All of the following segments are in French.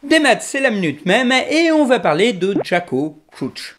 Des maths, c'est la minute même, et on va parler de Jack O'Crouch.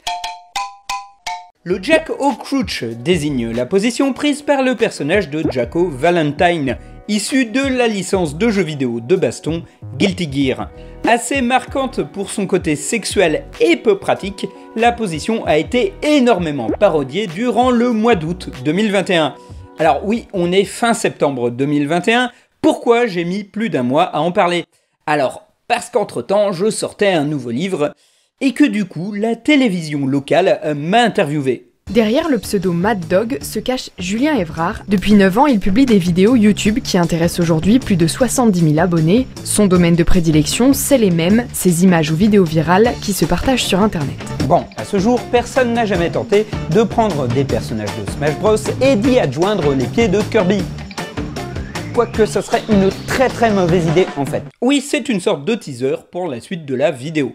Le Jack O'Crouch désigne la position prise par le personnage de Jack O'Valentine, issu de la licence de jeux vidéo de baston Guilty Gear. Assez marquante pour son côté sexuel et peu pratique, la position a été énormément parodiée durant le mois d'août 2021. Alors oui, on est fin septembre 2021, pourquoi j'ai mis plus d'un mois à en parler? Alors, parce qu'entre-temps, je sortais un nouveau livre, et que du coup, la télévision locale m'a interviewé. Derrière le pseudo Mad Dog se cache Julien Évrard. Depuis 9 ans, il publie des vidéos YouTube qui intéressent aujourd'hui plus de 70 000 abonnés. Son domaine de prédilection, c'est les mèmes, ces images ou vidéos virales qui se partagent sur internet. Bon, à ce jour, personne n'a jamais tenté de prendre des personnages de Smash Bros et d'y adjoindre les pieds de Kirby. Quoique ce serait une très mauvaise idée en fait. Oui, c'est une sorte de teaser pour la suite de la vidéo.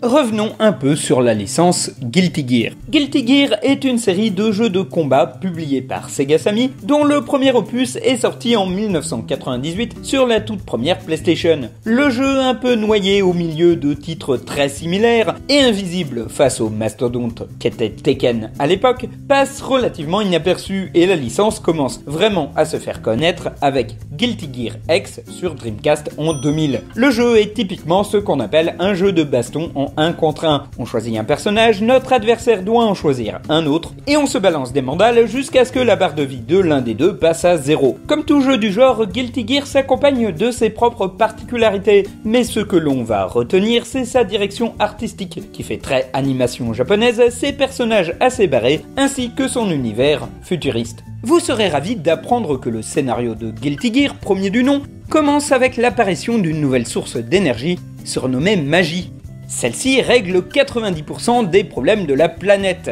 Revenons un peu sur la licence Guilty Gear. Guilty Gear est une série de jeux de combat publiés par Sega Sammy, dont le premier opus est sorti en 1998 sur la toute première PlayStation. Le jeu, un peu noyé au milieu de titres très similaires et invisible face au mastodonte qu'était Tekken à l'époque, passe relativement inaperçu et la licence commence vraiment à se faire connaître avec Guilty Gear X sur Dreamcast en 2000. Le jeu est typiquement ce qu'on appelle un jeu de baston en 1 contre 1. On choisit un personnage, notre adversaire doit en choisir un autre, et on se balance des mandales jusqu'à ce que la barre de vie de l'un des deux passe à 0. Comme tout jeu du genre, Guilty Gear s'accompagne de ses propres particularités, mais ce que l'on va retenir, c'est sa direction artistique, qui fait très animation japonaise, ses personnages assez barrés, ainsi que son univers futuriste. Vous serez ravis d'apprendre que le scénario de Guilty Gear, premier du nom, commence avec l'apparition d'une nouvelle source d'énergie, surnommée magie. Celle-ci règle 90% des problèmes de la planète,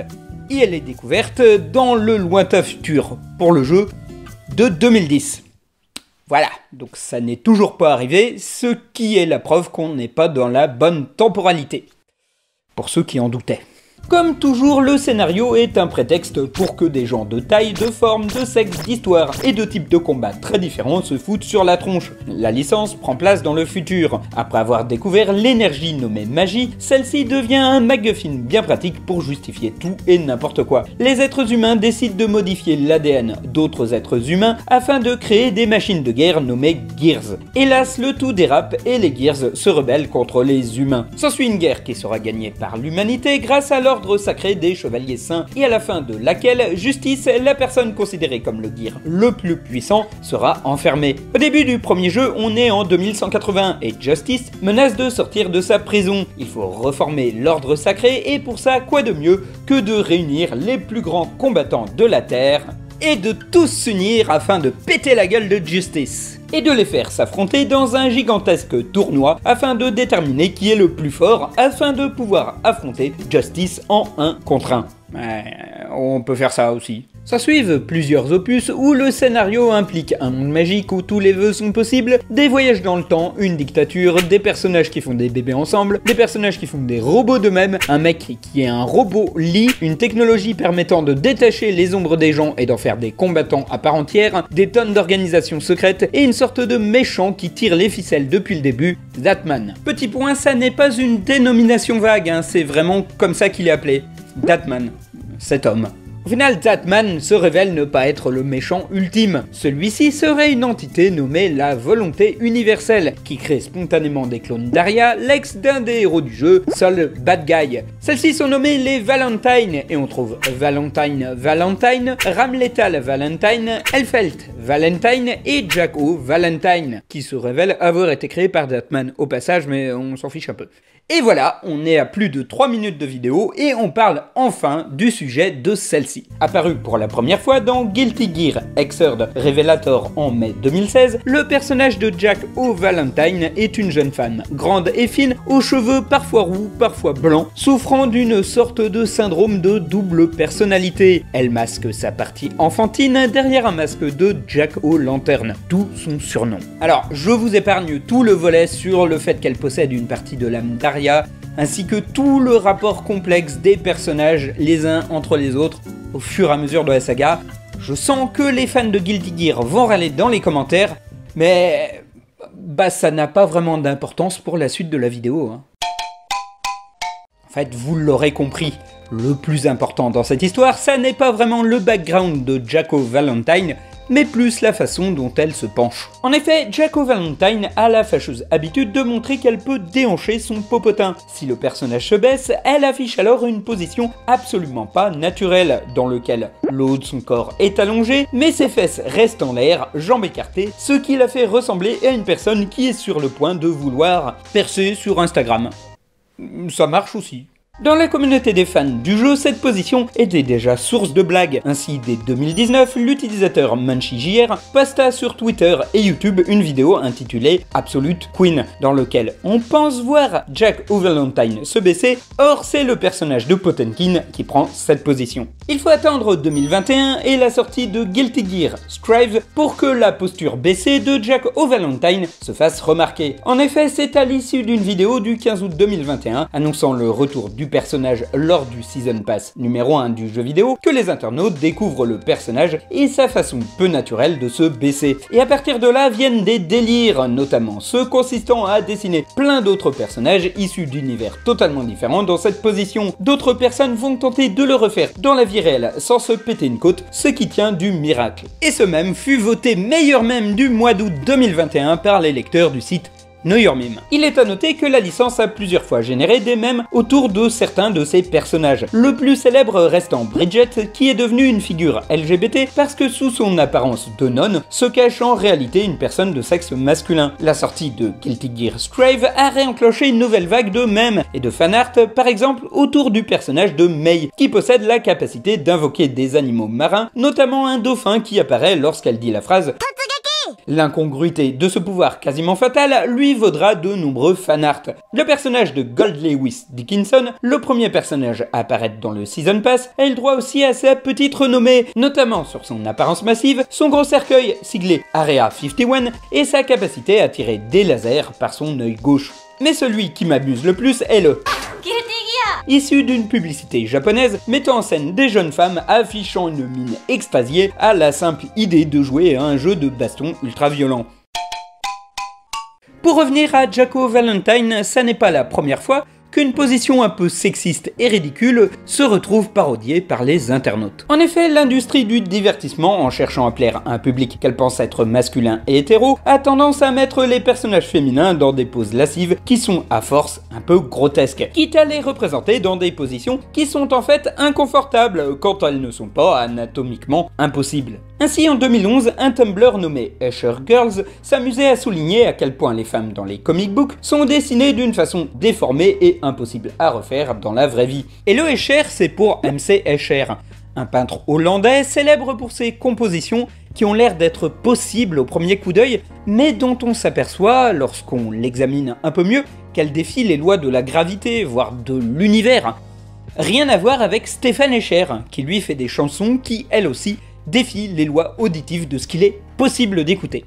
et elle est découverte dans le lointain futur, pour le jeu de 2010. Voilà, donc ça n'est toujours pas arrivé, ce qui est la preuve qu'on n'est pas dans la bonne temporalité. Pour ceux qui en doutaient. Comme toujours, le scénario est un prétexte pour que des gens de taille, de forme, de sexe, d'histoire et de types de combat très différents se foutent sur la tronche. La licence prend place dans le futur. Après avoir découvert l'énergie nommée magie, celle-ci devient un MacGuffin bien pratique pour justifier tout et n'importe quoi. Les êtres humains décident de modifier l'ADN d'autres êtres humains afin de créer des machines de guerre nommées Gears. Hélas, le tout dérape et les Gears se rebellent contre les humains. S'ensuit une guerre qui sera gagnée par l'humanité grâce à l'ordre sacré des Chevaliers Saints et à la fin de laquelle Justice, la personne considérée comme le Gear le plus puissant, sera enfermée. Au début du premier jeu, on est en 2180 et Justice menace de sortir de sa prison. Il faut reformer l'ordre sacré et pour ça, quoi de mieux que de réunir les plus grands combattants de la Terre et de tous s'unir afin de péter la gueule de Justice. Et de les faire s'affronter dans un gigantesque tournoi afin de déterminer qui est le plus fort afin de pouvoir affronter Justice en 1 contre 1. On peut faire ça aussi. Ça suivent plusieurs opus où le scénario implique un monde magique où tous les vœux sont possibles, des voyages dans le temps, une dictature, des personnages qui font des bébés ensemble, des personnages qui font des robots d'eux-mêmes, un mec qui est un robot lit, une technologie permettant de détacher les ombres des gens et d'en faire des combattants à part entière, des tonnes d'organisations secrètes et une sorte de méchant qui tire les ficelles depuis le début, Datman. Petit point, ça n'est pas une dénomination vague, c'est vraiment comme ça qu'il est appelé. Datman, cet homme. Au final, Datman se révèle ne pas être le méchant ultime. Celui-ci serait une entité nommée la Volonté Universelle, qui crée spontanément des clones d'Aria, l'ex d'un des héros du jeu, Sol Bad Guy. Celles-ci sont nommées les Valentine, et on trouve Valentine, Ramlethal Valentine, Elfelt Valentine et Jack O'Valentine, qui se révèlent avoir été créés par Datman au passage, mais on s'en fiche un peu. Et voilà, on est à plus de 3 minutes de vidéo et on parle enfin du sujet de celle-ci. Apparu pour la première fois dans Guilty Gear Xrd Revelator en mai 2016, le personnage de Jack O'Valentine est une jeune femme, grande et fine, aux cheveux parfois roux, parfois blancs, souffrant d'une sorte de syndrome de double personnalité. Elle masque sa partie enfantine derrière un masque de Jack O'Lantern, d'où son surnom. Alors, je vous épargne tout le volet sur le fait qu'elle possède une partie de l'âme d'Aria, ainsi que tout le rapport complexe des personnages les uns entre les autres au fur et à mesure de la saga. Je sens que les fans de Guilty Gear vont râler dans les commentaires, mais bah ça n'a pas vraiment d'importance pour la suite de la vidéo. Hein. En fait, vous l'aurez compris, le plus important dans cette histoire, ça n'est pas vraiment le background de Jaco Valentine, mais plus la façon dont elle se penche. En effet, Jaco Valentine a la fâcheuse habitude de montrer qu'elle peut déhancher son popotin. Si le personnage se baisse, elle affiche alors une position absolument pas naturelle, dans lequel le haut de son corps est allongé, mais ses fesses restent en l'air, jambes écartées, ce qui la fait ressembler à une personne qui est sur le point de vouloir percer sur Instagram. Ça marche aussi. Dans la communauté des fans du jeu, cette position était déjà source de blagues. Ainsi, dès 2019, l'utilisateur MunchyJR posta sur Twitter et YouTube une vidéo intitulée Absolute Queen, dans laquelle on pense voir Jaco Valentine se baisser, or c'est le personnage de Potenkin qui prend cette position. Il faut attendre 2021 et la sortie de Guilty Gear Strive pour que la posture baissée de Jaco Valentine se fasse remarquer. En effet, c'est à l'issue d'une vidéo du 15 août 2021 annonçant le retour du personnage lors du Season Pass numéro 1 du jeu vidéo que les internautes découvrent le personnage et sa façon peu naturelle de se baisser. Et à partir de là viennent des délires, notamment ceux consistant à dessiner plein d'autres personnages issus d'univers totalement différents dans cette position. D'autres personnes vont tenter de le refaire dans la vie réelle sans se péter une côte, ce qui tient du miracle. Et ce mème fut voté meilleur mème du mois d'août 2021 par les lecteurs du site Know Your Meme. Il est à noter que la licence a plusieurs fois généré des mèmes autour de certains de ses personnages. Le plus célèbre restant Bridget, qui est devenue une figure LGBT parce que sous son apparence de nonne se cache en réalité une personne de sexe masculin. La sortie de Guilty Gear Strive a réenclenché une nouvelle vague de mèmes et de fanart, par exemple autour du personnage de Mei, qui possède la capacité d'invoquer des animaux marins, notamment un dauphin qui apparaît lorsqu'elle dit la phrase L'incongruité de ce pouvoir quasiment fatal lui vaudra de nombreux fanarts. Le personnage de Gold Lewis Dickinson, le premier personnage à apparaître dans le Season Pass, a eu le droit aussi à sa petite renommée, notamment sur son apparence massive, son gros cercueil siglé Area 51 et sa capacité à tirer des lasers par son œil gauche. Mais celui qui m'amuse le plus est le issu d'une publicité japonaise mettant en scène des jeunes femmes affichant une mine extasiée à la simple idée de jouer à un jeu de baston ultra violent. Pour revenir à Jaco Valentine, ça n'est pas la première fois qu'une position un peu sexiste et ridicule se retrouve parodiée par les internautes. En effet, l'industrie du divertissement, en cherchant à plaire à un public qu'elle pense être masculin et hétéro, a tendance à mettre les personnages féminins dans des poses lascives qui sont à force un peu grotesques, quitte à les représenter dans des positions qui sont en fait inconfortables quand elles ne sont pas anatomiquement impossibles. Ainsi, en 2011, un Tumblr nommé Escher Girls s'amusait à souligner à quel point les femmes dans les comic books sont dessinées d'une façon déformée et impossible à refaire dans la vraie vie. Et le Escher, c'est pour MC Escher, un peintre hollandais célèbre pour ses compositions qui ont l'air d'être possibles au premier coup d'œil, mais dont on s'aperçoit, lorsqu'on l'examine un peu mieux, qu'elles défient les lois de la gravité, voire de l'univers. Rien à voir avec Stéphane Escher, qui lui fait des chansons qui, elles aussi, défient les lois auditives de ce qu'il est possible d'écouter.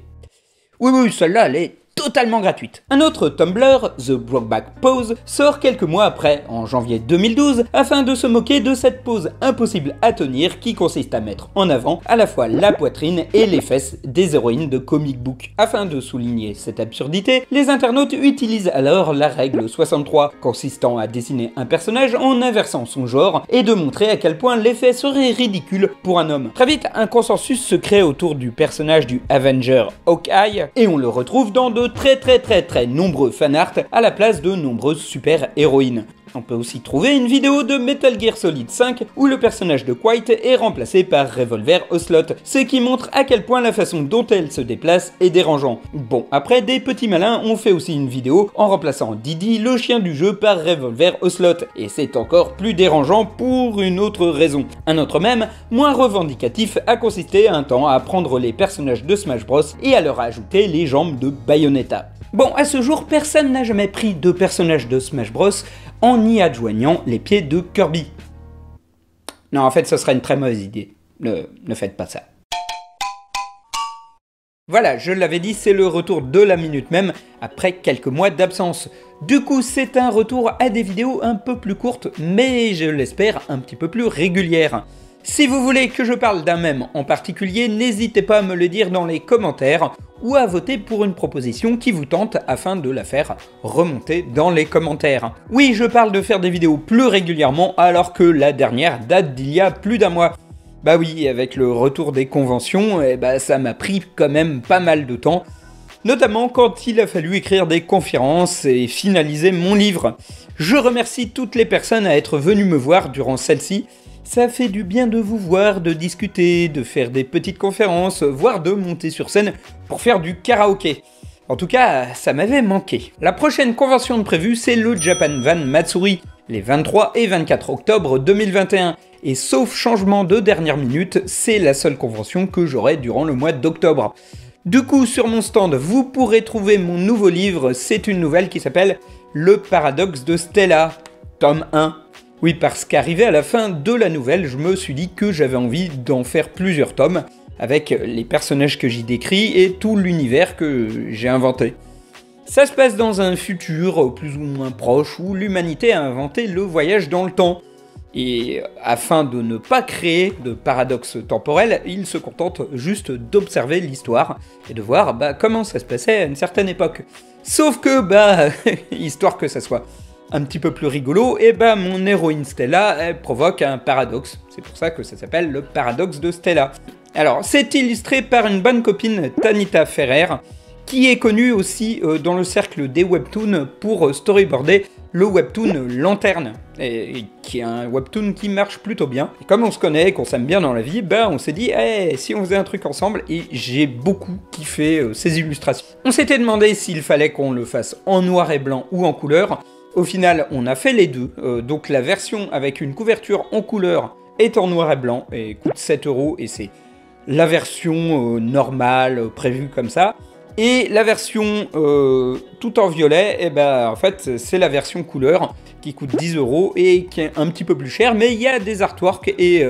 Oui, celle-là, elle est totalement gratuite. Un autre Tumblr, The Brokeback Pose, sort quelques mois après, en janvier 2012, afin de se moquer de cette pose impossible à tenir qui consiste à mettre en avant à la fois la poitrine et les fesses des héroïnes de comic book. Afin de souligner cette absurdité, les internautes utilisent alors la règle 63, consistant à dessiner un personnage en inversant son genre et de montrer à quel point l'effet serait ridicule pour un homme. Très vite, un consensus se crée autour du personnage du Avenger Hawkeye, et on le retrouve dans de très nombreux fanarts à la place de nombreuses super-héroïnes. On peut aussi trouver une vidéo de Metal Gear Solid 5 où le personnage de Quite est remplacé par Revolver Ocelot, ce qui montre à quel point la façon dont elle se déplace est dérangeant. Bon, après, des petits malins ont fait aussi une vidéo en remplaçant Didi, le chien du jeu, par Revolver Ocelot, et c'est encore plus dérangeant pour une autre raison. Un autre mème, moins revendicatif, a consisté un temps à prendre les personnages de Smash Bros et à leur ajouter les jambes de Bayonetta. Bon, à ce jour, personne n'a jamais pris de personnage de Smash Bros en y adjoignant les pieds de Kirby. Non, en fait, ce serait une très mauvaise idée. Ne faites pas ça. Voilà, je l'avais dit, c'est le retour de la minute même, après quelques mois d'absence. Du coup, c'est un retour à des vidéos un peu plus courtes, mais je l'espère un petit peu plus régulières. Si vous voulez que je parle d'un mème en particulier, n'hésitez pas à me le dire dans les commentaires, ou à voter pour une proposition qui vous tente afin de la faire remonter dans les commentaires. Oui, je parle de faire des vidéos plus régulièrement alors que la dernière date d'il y a plus d'un mois. Bah oui, avec le retour des conventions, ça m'a pris quand même pas mal de temps, notamment quand il a fallu écrire des conférences et finaliser mon livre. Je remercie toutes les personnes à être venues me voir durant celle-ci. Ça fait du bien de vous voir, de discuter, de faire des petites conférences, voire de monter sur scène pour faire du karaoké. En tout cas, ça m'avait manqué. La prochaine convention de prévue, c'est le Japan Van Matsuri, les 23 et 24 octobre 2021. Et sauf changement de dernière minute, c'est la seule convention que j'aurai durant le mois d'octobre. Du coup, sur mon stand, vous pourrez trouver mon nouveau livre. C'est une nouvelle qui s'appelle Le paradoxe de Stella, tome 1. Oui, parce qu'arrivé à la fin de la nouvelle, je me suis dit que j'avais envie d'en faire plusieurs tomes, avec les personnages que j'y décris et tout l'univers que j'ai inventé. Ça se passe dans un futur plus ou moins proche où l'humanité a inventé le voyage dans le temps. Et afin de ne pas créer de paradoxe temporel, il se contente juste d'observer l'histoire et de voir comment ça se passait à une certaine époque. Sauf que, histoire que ça soit un petit peu plus rigolo, mon héroïne Stella, elle provoque un paradoxe. C'est pour ça que ça s'appelle le paradoxe de Stella. Alors, c'est illustré par une bonne copine, Tanita Ferrer, qui est connue aussi dans le cercle des webtoons pour storyboarder le webtoon Lanterne, et qui est un webtoon qui marche plutôt bien. Et comme on se connaît et qu'on s'aime bien dans la vie, on s'est dit, si on faisait un truc ensemble, et j'ai beaucoup kiffé ces illustrations. On s'était demandé s'il fallait qu'on le fasse en noir et blanc ou en couleur. Au final, on a fait les deux, donc la version avec une couverture en couleur est en noir et blanc, et coûte 7 € et c'est la version normale, prévue comme ça. Et la version tout en violet, en fait, c'est la version couleur qui coûte 10 € et qui est un petit peu plus chère, mais il y a des artworks et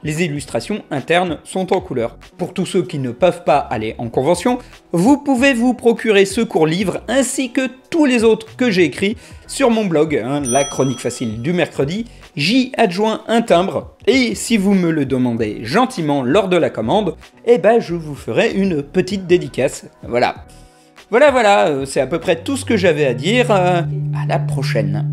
les illustrations internes sont en couleur. Pour tous ceux qui ne peuvent pas aller en convention, vous pouvez vous procurer ce court livre ainsi que tous les autres que j'ai écrits sur mon blog, la chronique facile du mercredi. J'y adjoins un timbre et si vous me le demandez gentiment lors de la commande, je vous ferai une petite dédicace. Voilà, c'est à peu près tout ce que j'avais à dire. À la prochaine.